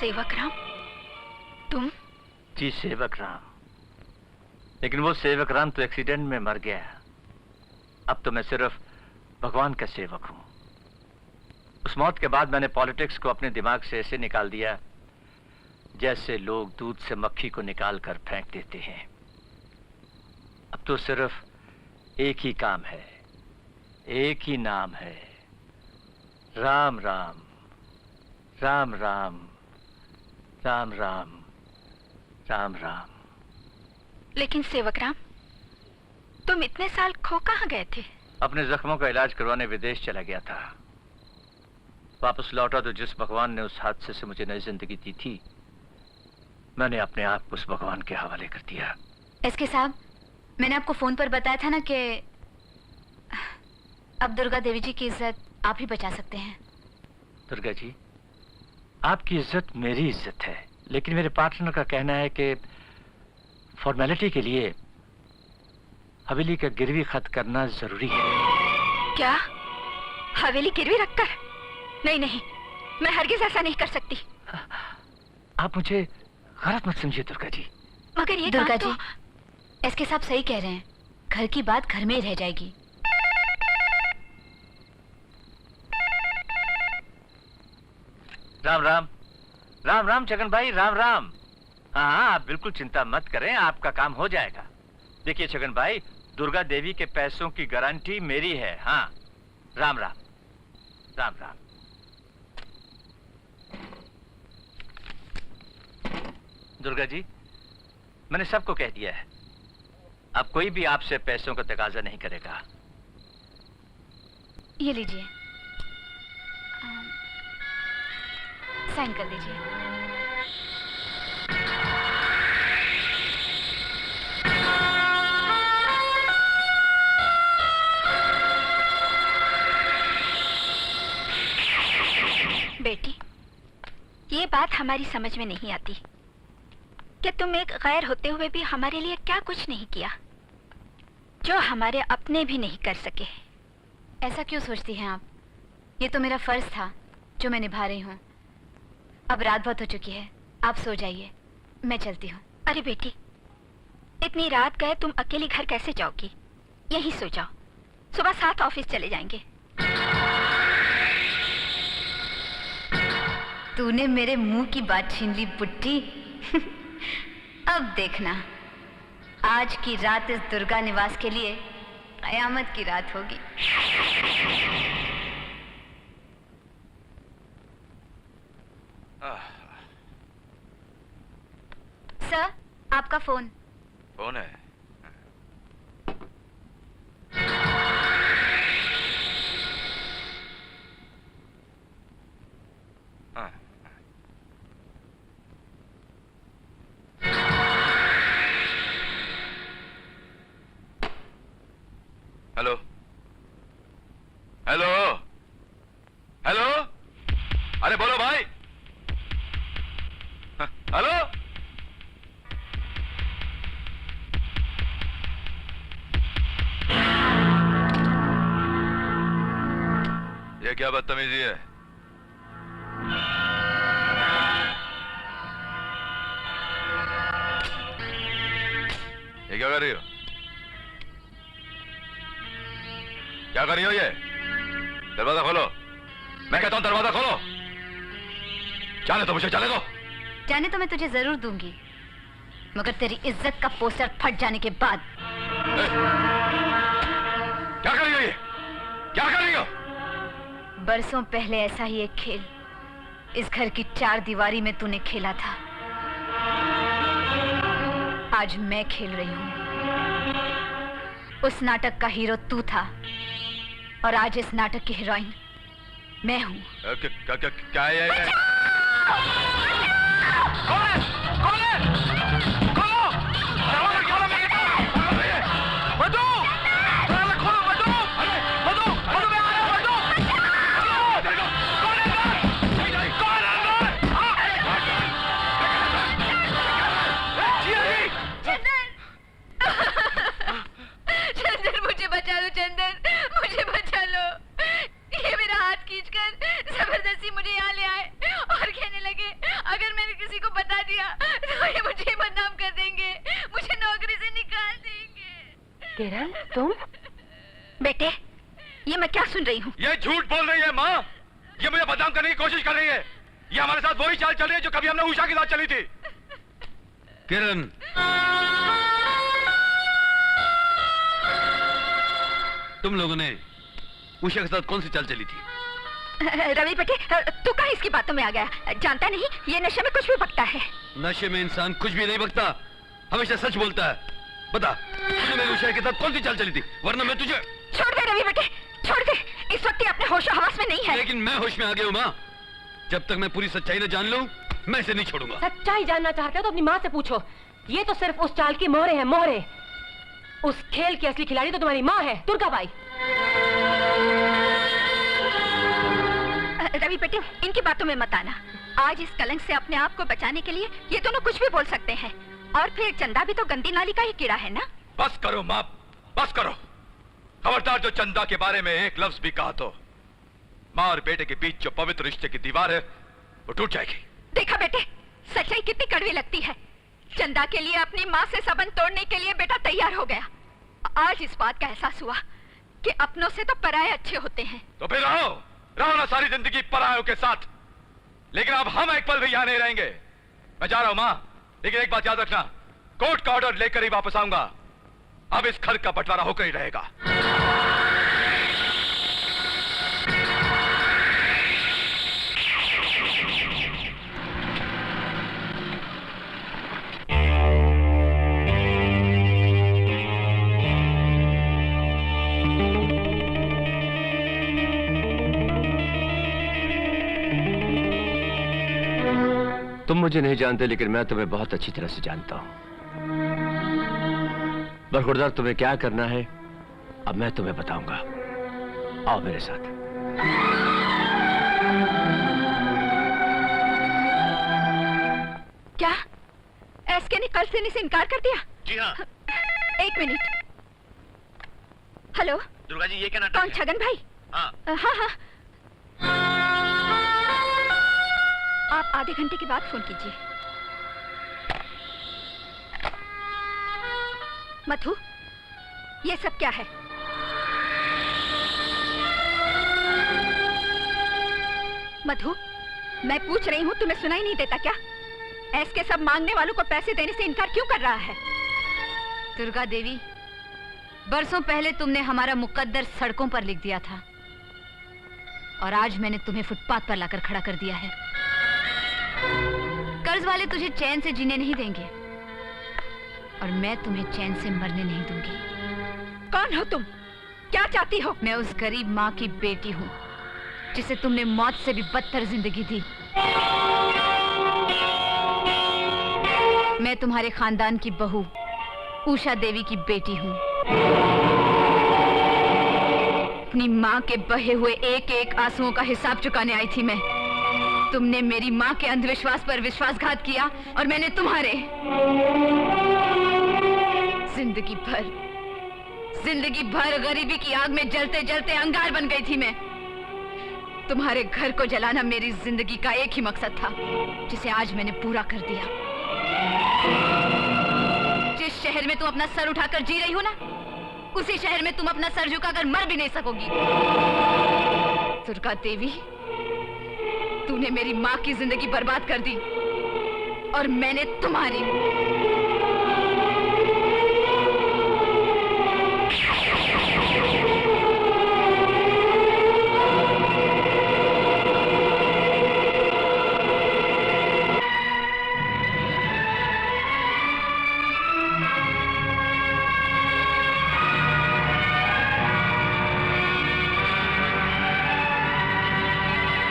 सेवक राम, तुम? जी सेवक राम, लेकिन वो सेवक राम तो एक्सीडेंट में मर गया। अब तो मैं सिर्फ भगवान का सेवक हूं। उस मौत के बाद मैंने पॉलिटिक्स को अपने दिमाग से ऐसे निकाल दिया जैसे लोग दूध से मक्खी को निकाल कर फेंक देते हैं। अब तो सिर्फ एक ही काम है, एक ही नाम है, राम राम, राम राम, राम राम, राम राम। लेकिन सेवक राम, तुम इतने साल खो कहाँ गए थे? अपने जख्मों का इलाज करवाने विदेश चला गया था। वापस लौटा तो जिस भगवान ने उस हादसे से मुझे नई जिंदगी दी थी, मैंने अपने आप को उस भगवान के हवाले कर दिया। एसके साहब, मैंने आपको फोन पर बताया था ना कि अब दुर्गा देवी जी की इज्जत आप ही बचा सकते हैं। दुर्गा जी, आपकी इज्जत मेरी इज्जत है, लेकिन मेरे पार्टनर का कहना है कि फॉर्मेलिटी के लिए हवेली का गिरवी खत करना जरूरी है। क्या? हवेली गिरवी रखकर? नहीं नहीं, मैं हरगिज ऐसा नहीं कर सकती। आप मुझे गलत मत समझिए दुर्गा जी। मगर ये दुर्गा काम जी, एसके साहब सही कह रहे हैं, घर की बात घर में ही रह जाएगी। राम राम, राम राम छगन भाई, राम राम। हाँ हाँ, आप बिल्कुल चिंता मत करें, आपका काम हो जाएगा। देखिए छगन भाई, दुर्गा देवी के पैसों की गारंटी मेरी है। हाँ, राम राम, राम राम। दुर्गा जी, मैंने सबको कह दिया है, अब कोई भी आपसे पैसों का तकाजा नहीं करेगा। ये लीजिए, साइन कर दीजिए। बेटी, ये बात हमारी समझ में नहीं आती कि तुम एक गैर होते हुए भी हमारे लिए क्या कुछ नहीं किया, जो हमारे अपने भी नहीं कर सके। ऐसा क्यों सोचती हैं आप? ये तो मेरा फर्ज था जो मैं निभा रही हूँ। अब रात बहुत हो चुकी है, आप सो जाइए, मैं चलती हूँ। अरे बेटी, इतनी रात गए तुम अकेली घर कैसे जाओगी? यहीं सो जाओ, सुबह 7 ऑफिस चले जाएंगे। तूने मेरे मुंह की बात छीन ली पुट्टी। अब देखना, आज की रात इस दुर्गा निवास के लिए कयामत की रात होगी। सर, आपका फोन। फोन है? हेलो हेलो हेलो, अरे बोलो भाई। हेलो, ये क्या बदतमीजी है? ये क्या कर रही हो? क्या कर रही हो? ये दरवाजा खोलो, मैं कहता हूं दरवाजा खोलो। जाने दो मुझे, जाने दो। जाने तो मैं तुझे जरूर दूंगी, मगर तेरी इज्जत का पोस्टर फट जाने के बाद। क्या कर रही हो? ये क्या कर रही हो? बरसों पहले ऐसा ही एक खेल इस घर की 4 दीवारी में तूने खेला था। आज मैं खेल रही हूं। उस नाटक का हीरो तू था और आज इस नाटक की हीरोइन मैं हूं। क्या है ये? कौन है? कौन है? खोलो! दरवाजा खोलो, मैं कहता हूं। मधु! दरवाजा खोलो, मधु! मधु! मधु, मैं आ रहा हूं, मधु! हेलो! कौन है अंदर? कौन है अंदर? जिया जी! चंदन, मुझे बचा लो चंदन, मुझे बचा लो। ये मेरा हाथ खींचकर जबरदस्ती मुझे यहाँ ले आए और कहने लगे अगर मैं किरण, तुम? बेटे, ये मैं क्या सुन रही हूँ? ये झूठ बोल रही है माँ। ये मुझे बदनाम करने की कोशिश कर रही है। ये हमारे साथ वही चाल चल रही है जो कभी हमने उषा के साथ चली थी। किरण, तुम लोगों ने उषा के साथ कौन सी चाल चली थी? रवि बेटे, तू कहाँ इसकी बातों में आ गया? जानता नहीं, ये नशे में कुछ भी बकता है। नशे में इंसान कुछ भी नहीं बकता, हमेशा सच बोलता है। बता, तुझे मेरी उषा के साथ कौन सी चाल चली थी? वरना मैं तुझे... छोड़ दे रवि बेटे, छोड़ दे। इस वक्त ये अपने होश हवास में नहीं है। लेकिन मैं होश में आ गया हूँ माँ। जब तक मैं पूरी सच्चाई न जान लूं, मैं इसे नहीं छोड़ूंगा। सच्चाई जानना चाहते हो तो अपनी माँ से पूछो। ये तो सिर्फ उस चाल की मोहरे हैं, मोहरे। उस खेल की असली खिलाड़ी तो तुम्हारी माँ है, दुर्गाबाई। रवि बेटे, इनकी बातों में मत आना। आज इस कलंक से अपने आप को बचाने के लिए ये दोनों कुछ भी बोल सकते हैं। और फिर चंदा भी तो गंदी नाली का ही कीड़ा है ना। बस करो माँ, बस करो। खबरदार जो चंदा के बारे में एक लफ्ज भी कहा तो माँ और बेटे के बीच जो पवित्र रिश्ते की दीवार है वो टूट जाएगी। देखा बेटे, सच्चाई कितनी कड़वी लगती है। चंदा के लिए अपनी माँ से संबंध तोड़ने के लिए बेटा तैयार हो गया। आज इस बात का एहसास हुआ कि अपनों से तो पराये अच्छे होते हैं। तो फिर रहो ना सारी जिंदगी परायों के साथ। लेकिन अब हम एक पल भी यहाँ नहीं रहेंगे। मैं जा रहा हूँ माँ, लेकिन एक बात याद रखना, कोर्ट का ऑर्डर लेकर ही वापस आऊंगा। अब इस घर का बंटवारा होकर ही रहेगा। तुम मुझे नहीं जानते, लेकिन मैं तुम्हें बहुत अच्छी तरह से जानता हूं। बरखुरदार, तुम्हें क्या करना है अब मैं तुम्हें बताऊंगा। आओ मेरे साथ। क्या एसके ने कल से इनकार कर दिया? जी हाँ। एक मिनट। हेलो दुर्गा जी, ये क्या नाटक कौन? है? छगन भाई? हाँ। हाँ हाँ, आप आधे घंटे के बाद फोन कीजिए। मधु, ये सब क्या है? मधु, मैं पूछ रही हूँ, तुम्हें सुनाई नहीं देता क्या? ऐसे सब मांगने वालों को पैसे देने से इनकार क्यों कर रहा है? दुर्गा देवी, बरसों पहले तुमने हमारा मुकद्दर सड़कों पर लिख दिया था और आज मैंने तुम्हें फुटपाथ पर लाकर खड़ा कर दिया है। कर्ज वाले तुझे चैन से जीने नहीं देंगे और मैं तुम्हें चैन से मरने नहीं दूंगी। कौन हो तुम? क्या चाहती हो? मैं उस गरीब माँ की बेटी हूँ जिसे तुमने मौत से भी बदतर जिंदगी दी। मैं तुम्हारे खानदान की बहू उषा देवी की बेटी हूँ। अपनी माँ के बहे हुए एक एक आंसुओं का हिसाब चुकाने आई थी मैं। तुमने मेरी माँ के अंधविश्वास पर विश्वासघात किया और मैंने तुम्हारे। जिंदगी भर गरीबी की आग में जलते जलते अंगार बन गई थी मैं। तुम्हारे घर को जलाना मेरी जिंदगी का एक ही मकसद था, जिसे आज मैंने पूरा कर दिया। जिस शहर में तुम अपना सर उठाकर जी रही हो ना, उसी शहर में तुम अपना सर झुकाकर मर भी नहीं सकोगी। दुर्गा देवी, तूने मेरी माँ की जिंदगी बर्बाद कर दी और मैंने तुम्हारी।